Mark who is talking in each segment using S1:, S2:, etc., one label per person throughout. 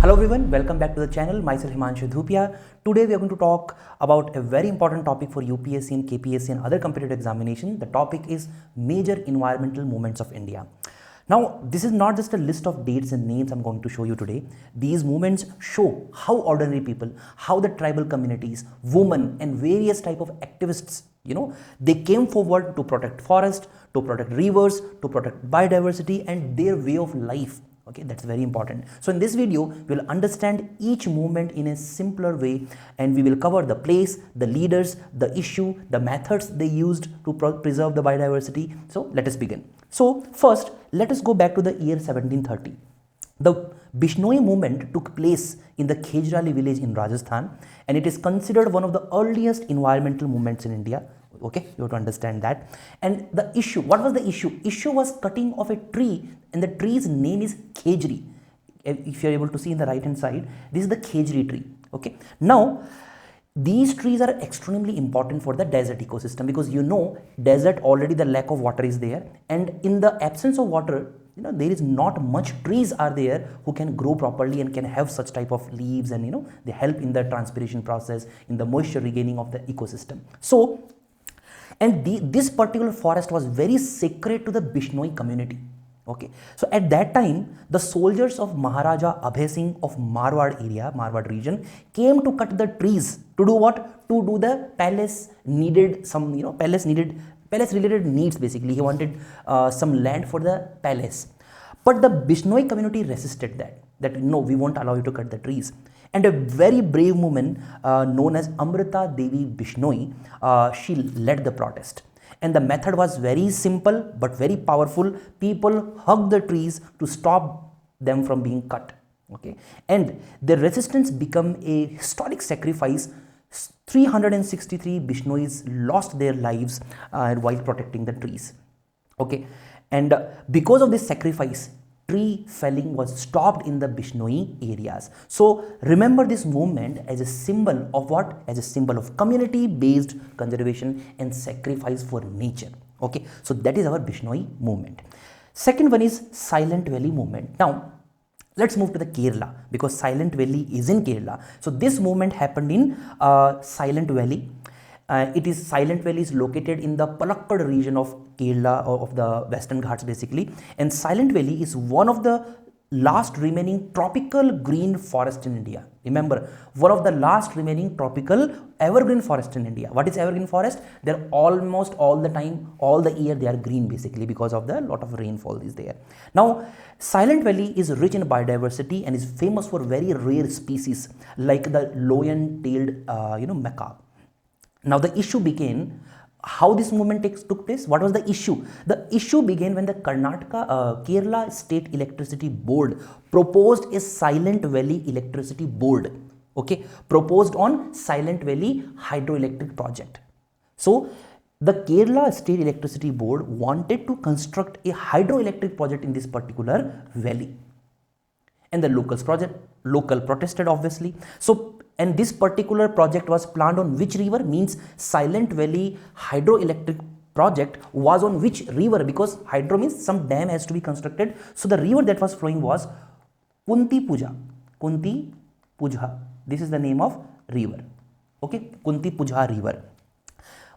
S1: Hello everyone, welcome back to the channel. Myself Himanshu Dhupia. Today we are going to talk about a very important topic for UPSC and KPSC and other competitive examination. The topic is major environmental movements of India. Now, this is not just a list of dates and names I'm going to show you today. These movements show how ordinary people, how the tribal communities, women and various type of activists, they came forward to protect forest, to protect rivers, to protect biodiversity and their way of life. Okay, that's very important. So in this video, we will understand each movement in a simpler way and we will cover the place, the leaders, the issue, the methods they used to preserve the biodiversity. So let us begin. So first, let us go back to the year 1730. The Bishnoi movement took place in the Khejrali village in Rajasthan and it is considered one of the earliest environmental movements in India. Okay, you have to understand that. And the issue, what was the issue? Issue was cutting of a tree and the tree's name is Khejri. If you are able to see in the right hand side, this is the Khejri tree. Okay, now these trees are extremely important for the desert ecosystem because desert already the lack of water is there, and in the absence of water, there is not much trees are there who can grow properly and can have such type of leaves and they help in the transpiration process, in the moisture regaining of the ecosystem. So, and this particular forest was very sacred to the Bishnoi community. Okay, so at that time, the soldiers of Maharaja Abhay Singh of Marwar area, Marwar region, came to cut the trees to do what? To do the palace needed some, palace related needs basically. He wanted some land for the palace. But the Bishnoi community resisted that no, we won't allow you to cut the trees. And a very brave woman known as Amrita Devi Bishnoi, she led the protest. And the method was very simple but very powerful. People hugged the trees to stop them from being cut. Okay, and the resistance became a historic sacrifice. 363 Bishnois lost their lives while protecting the trees. Okay, and because of this sacrifice, tree felling was stopped in the Bishnoi areas. So remember this movement as a symbol of what? As a symbol of community-based conservation and sacrifice for nature. Okay, so that is our Bishnoi movement. Second one is Silent Valley movement. Now, let's move to the Kerala because Silent Valley is in Kerala. So this movement happened in Silent Valley. Silent Valley is located in the Palakkad region of Kerala, or of the Western Ghats basically, and Silent Valley is one of the last remaining tropical green forest in India. Remember, one of the last remaining tropical evergreen forest in India. What is evergreen forest? They're almost all the time, all the year they are green basically because of the lot of rainfall is there. Now, Silent Valley is rich in biodiversity and is famous for very rare species like the lion-tailed macaque. Now the issue began, how this movement took place. What was the issue? The issue began when the Kerala State Electricity Board proposed a Silent Valley Electricity Board. Okay, proposed on Silent Valley hydroelectric project. So the Kerala State Electricity Board wanted to construct a hydroelectric project in this particular valley, and the local protested obviously. So, and this particular project was planned on which river? Means Silent Valley hydroelectric project was on which river? Because hydro means some dam has to be constructed. So the river that was flowing was Kunti Pujha. This is the name of river. Okay, Kunti Pujha river.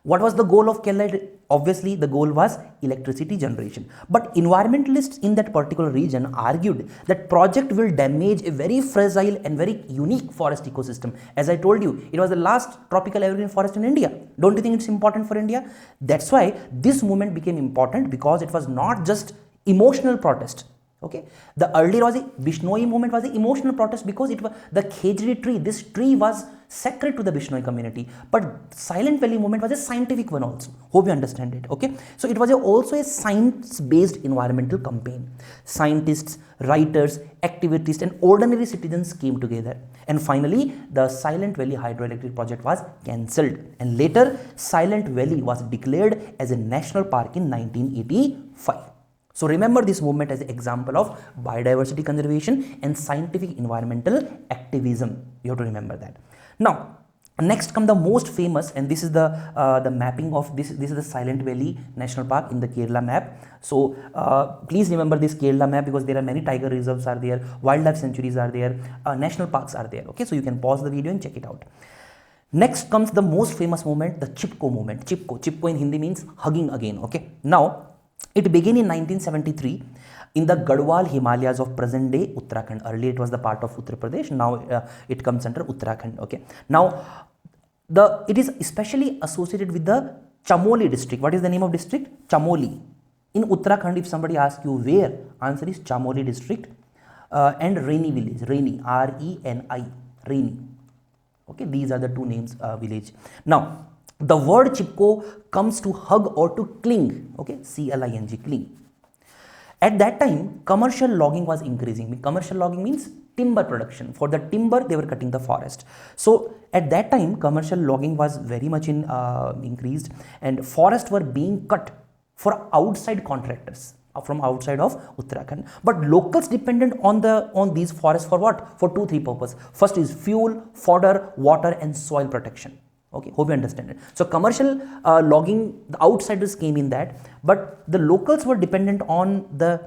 S1: What was the goal of Kerala? Obviously, the goal was electricity generation. But environmentalists in that particular region argued that project will damage a very fragile and very unique forest ecosystem. As I told you, it was the last tropical evergreen forest in India. Don't you think it's important for India? That's why this movement became important because it was not just emotional protest. Okay, the earlier was a Bishnoi movement was an emotional protest because it was the Khejri tree. This tree was sacred to the Bishnoi community. But Silent Valley movement was a scientific one also. Hope you understand it. Okay, so it was also a science-based environmental campaign. Scientists, writers, activists, and ordinary citizens came together. And finally, the Silent Valley hydroelectric project was cancelled. And later, Silent Valley was declared as a national park in 1985. So remember this movement as an example of biodiversity conservation and scientific environmental activism. You have to remember that. Now, Next come the most famous, and this is the mapping of this. This is the Silent Valley National Park in the Kerala map. So please remember this Kerala map, because there are many tiger reserves are there, wildlife sanctuaries are there, national parks are there. Okay, so you can pause the video and check it out. Next comes the most famous movement, the Chipko movement. Chipko in Hindi means hugging again. Okay, now it began in 1973 in the Garhwal Himalayas of present day Uttarakhand. Earlier it was the part of Uttar Pradesh. Now it comes under Uttarakhand. Okay, now it is especially associated with the Chamoli district. What is the name of district? Chamoli. In Uttarakhand, if somebody asks you where, answer is Chamoli district, and Raini village. Raini, R-E-N-I, Raini. Okay, these are the two names village. Now, the word Chipko comes to hug or to cling. Okay, C-L-I-N-G, cling. At that time, commercial logging was increasing. Commercial logging means timber production. For the timber, they were cutting the forest. So at that time, commercial logging was very much increased, and forests were being cut for outside contractors from outside of Uttarakhand. But locals depended on these forests for what? For 2-3 purposes. First is fuel, fodder, water, and soil protection. Okay, hope you understand it. So commercial logging, the outsiders came in that, but the locals were dependent on the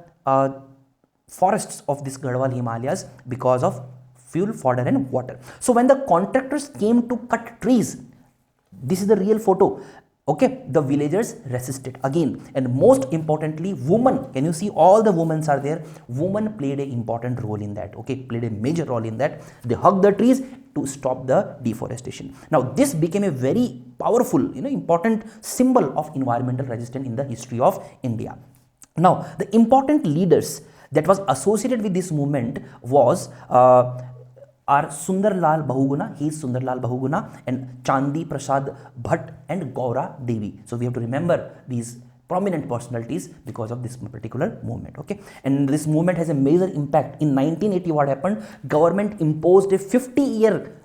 S1: forests of this Garhwal Himalayas because of fuel, fodder, and water. So when the contractors came to cut trees, this is the real photo. Okay, the villagers resisted again, and most importantly, women. Can you see all the women are there? Women played an important role in that. Okay, played a major role in that. They hugged the trees to stop the deforestation. Now, this became a very powerful, important symbol of environmental resistance in the history of India. Now, the important leaders that was associated with this movement was are Sundarlal Bahuguna, he is Sundarlal Bahuguna, and Chandi Prasad Bhatt and Gaura Devi. So we have to remember these prominent personalities because of this particular movement. Okay, and this movement has a major impact. In 1980, what happened? Government imposed a 50-year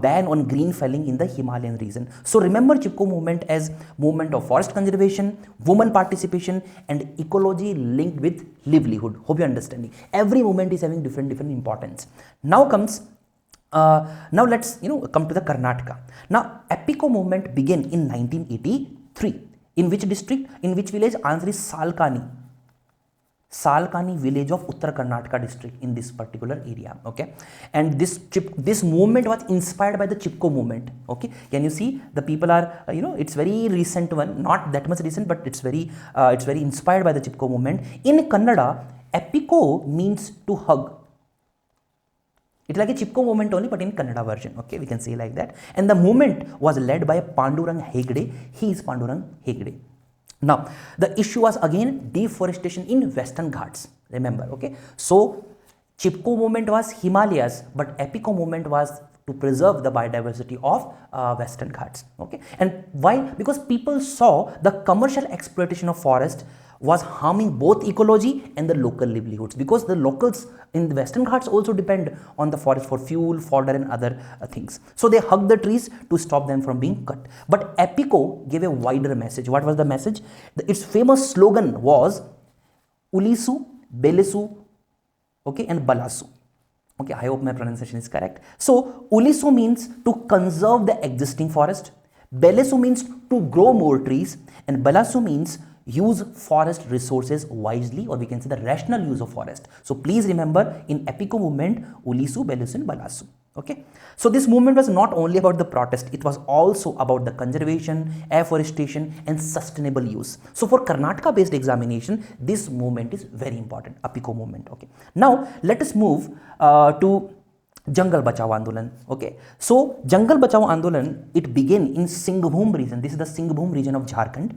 S1: ban on green felling in the Himalayan region. So remember Chipko movement as movement of forest conservation, women participation, and ecology linked with livelihood. Hope you are understanding. Every movement is having different importance. Now comes now let's come to the Karnataka. Now Appiko movement began in 1983. In which district? In which village? Answer is Salkani. Salkani village of Uttar Karnataka district in this particular area. Okay, and this movement was inspired by the Chipko movement. Okay, can you see the people are it's very recent one, not that much recent, but it's very inspired by the Chipko movement. In Kannada, Appiko means to hug. It's like a Chipko movement only, but in Kannada version. Okay, we can say like that. And the movement was led by Pandurang Hegde. He is Pandurang Hegde. Now, the issue was again deforestation in Western Ghats. Remember, okay. So, Chipko movement was Himalayas, but Appiko movement was to preserve the biodiversity of Western Ghats. Okay, and why? Because people saw the commercial exploitation of forest was harming both ecology and the local livelihoods, because the locals in the Western Ghats also depend on the forest for fuel, fodder, and other things. So they hugged the trees to stop them from being cut. But Appiko gave a wider message. What was the message? Its famous slogan was Ulisu, Belesu, okay, and Balasu. Okay, I hope my pronunciation is correct. So Ulisu means to conserve the existing forest, Belesu means to grow more trees, and Balasu means use forest resources wisely, or we can say the rational use of forest. So please remember, in Appiko movement, Ulisu, Belesu, and Balasu. Okay, so this movement was not only about the protest, it was also about the conservation, afforestation, and sustainable use. So for Karnataka based examination, this movement is very important, Appiko movement. Okay, now let us move to Jungle Bachao Andolan. Okay, so Jungle Bachao Andolan, it began in Singhbhum region. This is the Singhbhum region of Jharkhand.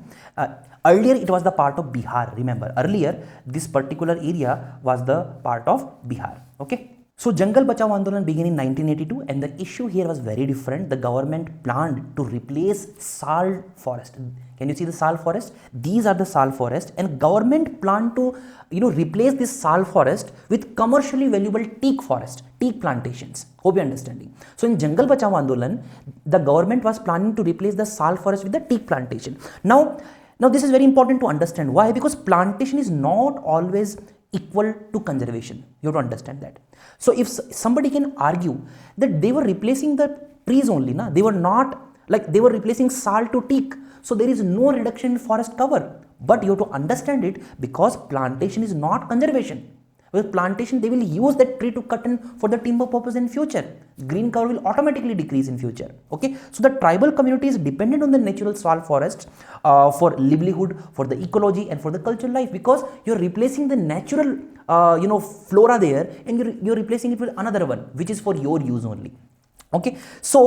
S1: Earlier it was the part of Bihar. Remember, earlier this particular area was the part of Bihar. Okay, so Jungle Bachao Andolan began in 1982, and the issue here was very different. The government planned to replace sal forest. Can you see the sal forest? These are the sal forest, and government planned to replace this sal forest with commercially valuable teak forest, teak plantations. Hope you are understanding. So in Jungle Bachao Andolan, the government was planning to replace the sal forest with the teak plantation. Now this is very important to understand. Why? Because plantation is not always equal to conservation. You have to understand that. So if somebody can argue that they were replacing the trees only, na? They were not, like they were replacing sal to teak. So there is no reduction in forest cover. But you have to understand it, because plantation is not conservation. With plantation, they will use that tree to cut in for the timber purpose in future. Green cover will automatically decrease in future. Okay, so the tribal community is dependent on the natural sal forests for livelihood, for the ecology, and for the cultural life, because you're replacing the natural flora there, and you're replacing it with another one which is for your use only. Okay, so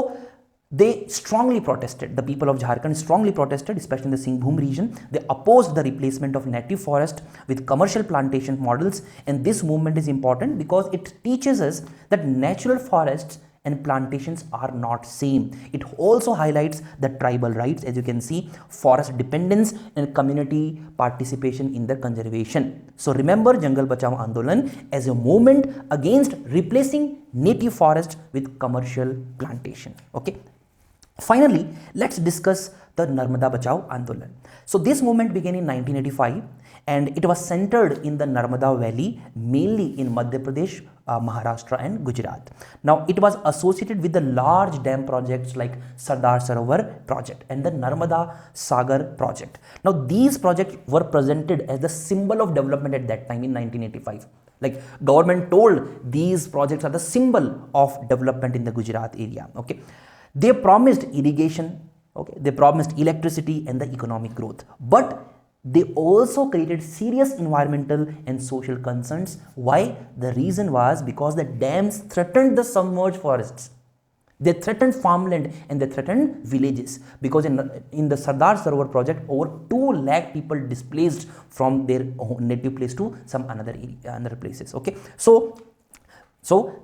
S1: they strongly protested. The people of Jharkhand strongly protested, especially in the Singhbhum region. They opposed the replacement of native forest with commercial plantation models, and this movement is important because it teaches us that natural forests and plantations are not same. It also highlights the tribal rights, as you can see, forest dependence and community participation in the conservation. So remember Jangal Bachao Andolan as a movement against replacing native forest with commercial plantation. Okay. Finally, let's discuss the Narmada Bachao Andolan. So this movement began in 1985, and it was centered in the Narmada Valley, mainly in Madhya Pradesh, Maharashtra and Gujarat. Now it was associated with the large dam projects like Sardar Sarovar project and the Narmada Sagar project. Now these projects were presented as the symbol of development at that time in 1985. Like government told these projects are the symbol of development in the Gujarat area. Okay. They promised irrigation, okay, they promised electricity and the economic growth, but they also created serious environmental and social concerns. Why? The reason was because the dams threatened the submerged forests. They threatened farmland and they threatened villages, because in the Sardar Sarovar project, over 2 lakh people displaced from their native place to some another places. Okay, so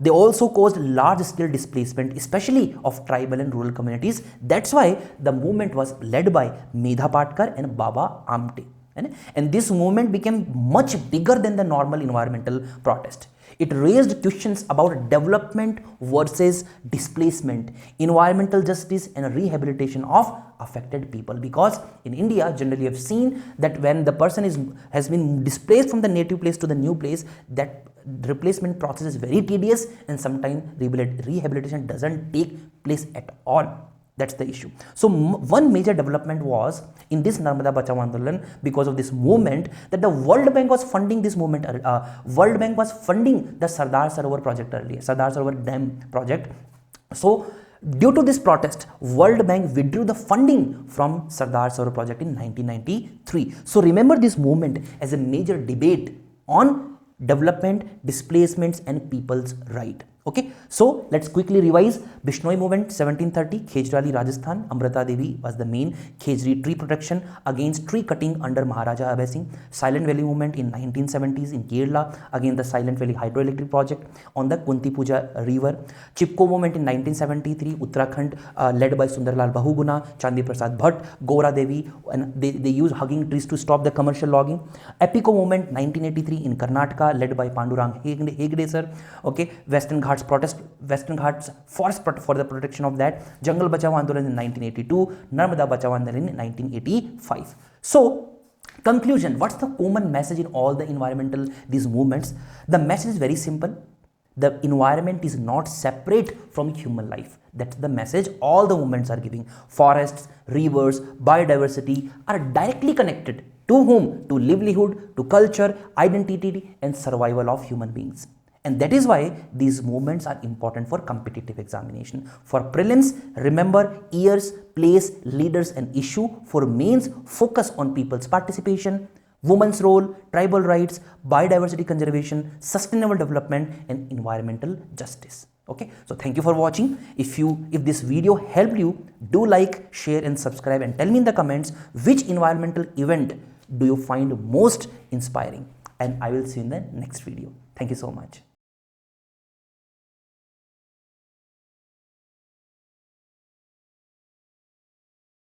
S1: they also caused large scale displacement, especially of tribal and rural communities. That's why the movement was led by Medha Patkar and Baba Amte. And this movement became much bigger than the normal environmental protest. It raised questions about development versus displacement, environmental justice and rehabilitation of affected people, because in India generally you have seen that when the person has been displaced from the native place to the new place, that replacement process is very tedious and sometimes rehabilitation doesn't take place at all. That's the issue. So one major development was in this Narmada Bachao Andolan, because of this movement, that the World Bank was funding this movement. World Bank was funding the Sardar Sarovar project earlier, Sardar Sarovar Dam project. So due to this protest, World Bank withdrew the funding from Sardar Sarovar project in 1993. So remember this movement as a major debate on development, displacements and people's right. Okay, so let's quickly revise. Bishnoi movement 1730, Khejrali, Rajasthan. Amrita Devi was the main. Khejri tree protection against tree cutting under Maharaja Abhay Singh. Silent Valley movement in 1970s in Kerala against the Silent Valley hydroelectric project on the Kunti Puja river. Chipko movement in 1973, Uttarakhand, led by Sundarlal Bahuguna, Chandi Prasad Bhatt, Gaura Devi, and they use hugging trees to stop the commercial logging. Appiko movement 1983 in Karnataka, led by Pandurang Hegde sir. Okay, Western Ghats forest for the protection of that. Jangal Bachao Andolan in 1982, Narmada Bachao Andolan in 1985. So conclusion, what's the common message in all the these movements? The message is very simple. The environment is not separate from human life. That's the message all the movements are giving. Forests, rivers, biodiversity are directly connected to whom? To livelihood, to culture, identity and survival of human beings. And that is why these movements are important for competitive examination. For prelims, remember years, place, leaders and issue. For mains, focus on people's participation, women's role, tribal rights, biodiversity conservation, sustainable development and environmental justice. Okay, so thank you for watching. If this video helped you, do like, share and subscribe, and tell me in the comments which environmental event do you find most inspiring, and I will see you in the next video. Thank you so much.